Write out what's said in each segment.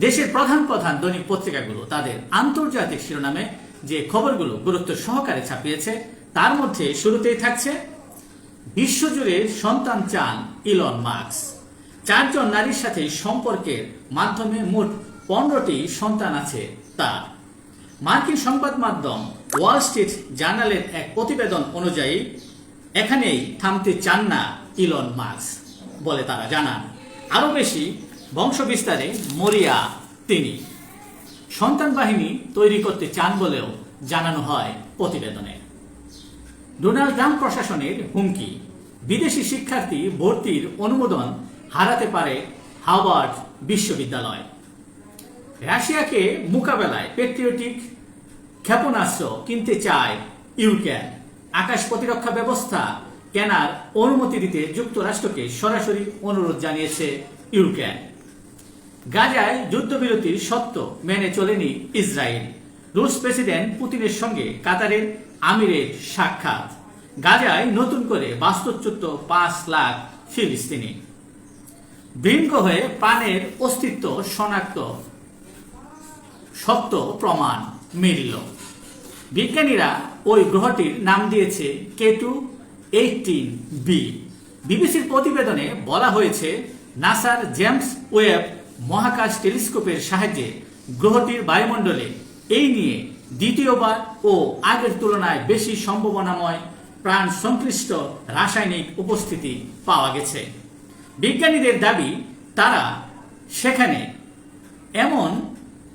দেশের প্রধান প্রধান দৈনিক পত্রিকাগুলো তাদের আন্তর্জাতিক শিরোনামে যে খবরগুলো গুরুত্ব সহকারে ছাপিয়েছে তার মধ্যে শুরুতেই থাকছে বিশ্বজুড়ে সন্তান চান ইলন মাস্ক। 4 জন নারীর সাথে সম্পর্কের মাধ্যমে মোট 15টি সন্তান আছে তার। মার্কিন সংবাদ মাধ্যম ওয়াল স্ট্রিট জার্নালের এক প্রতিবেদন অনুযায়ী এখানেই থামতে চান না ইলন মাস্ক বলে তারা জানান। আরো বেশি বংশ বিস্তারে মরিয়া তিনি। সন্তান বাহিনী তৈরি করতে চান বলেও জানানো হয় প্রতিবেদনে। ডোনাল্ড ট্রাম্প প্রশাসনের হুমকি, বিদেশি শিক্ষার্থী ভর্তির অনুমোদন হারাতে পারে হার্ভার্ড বিশ্ববিদ্যালয়। রাশিয়াকে মোকাবেলায় পেট্রিয়টিক ক্ষেপণাস্ত্র কিনতে চায় ইউক্রেন। আকাশ প্রতিরক্ষা ব্যবস্থা কেনার অনুমতি দিতে যুক্তরাষ্ট্রকে সরাসরি অনুরোধ জানিয়েছে ইউক্রেন। গাজায় যুদ্ধবিরতির শর্ত মেনে চলেনি ইসরায়েল। রুশ প্রেসিডেন্ট পুতিনের সঙ্গে কাতারের আমিরের সাক্ষাৎ। গাজায় নতুন করে বাস্তুচ্যুত 5 লাখ ফিলিস্তিনি। বৃঙ্গ হয়ে প্রাণের অস্তিত্ব শনাক্ত, সত্য প্রমাণ মিলল। বিজ্ঞানীরা ওই গ্রহটির নাম দিয়েছে K2-18b। বিবিসির প্রতিবেদনে বলা হয়েছে নাসার জেমস ওয়েব মহাকাশ টেলিস্কোপের সাহায্যে গ্রহটির বায়ুমণ্ডলে এই নিয়ে দ্বিতীয়বার ও আগের তুলনায় বেশি সম্ভাবনাময় প্রাণ সংশ্লিষ্ট রাসায়নিক উপস্থিতি পাওয়া গেছে। বিজ্ঞানীদের দাবি তারা সেখানে এমন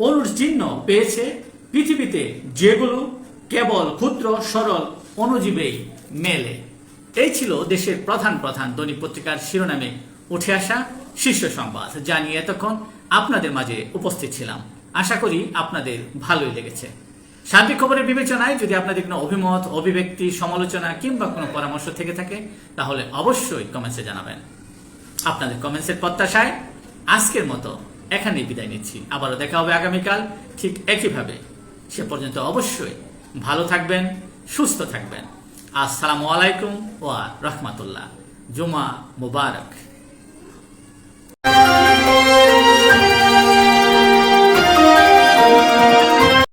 অণুর চিহ্ন পেয়েছে পৃথিবীতে যেগুলো কেবল ক্ষুদ্র সরল অণুজীবেই মেলে। এই ছিল দেশের প্রধান প্রধান দৈনিক পত্রিকার শিরোনামে উঠে আসা শীর্ষ সংবাদ, যা নিয়ে এতক্ষণ আপনাদের মাঝে উপস্থিত ছিলাম। আশা করি আপনাদের ভালোই লেগেছে। সার্বিক খবরের বিবেচনায় যদি আপনাদের কোনো অভিমত, অভিব্যক্তি, সমালোচনা কিংবা কোনো পরামর্শ থেকে থাকে তাহলে অবশ্যই কমেন্টসে জানাবেন। আপনাদের কমেন্টসের প্রত্যাশায় আজকের মতো এখানেই বিদায় নিচ্ছি। আবারও দেখা হবে আগামীকাল ঠিক একইভাবে। সে পর্যন্ত অবশ্যই ভালো থাকবেন, সুস্থ থাকবেন। আসসালামু আলাইকুম ওয়া রাহমাতুল্লাহ। জুমা মুবারক।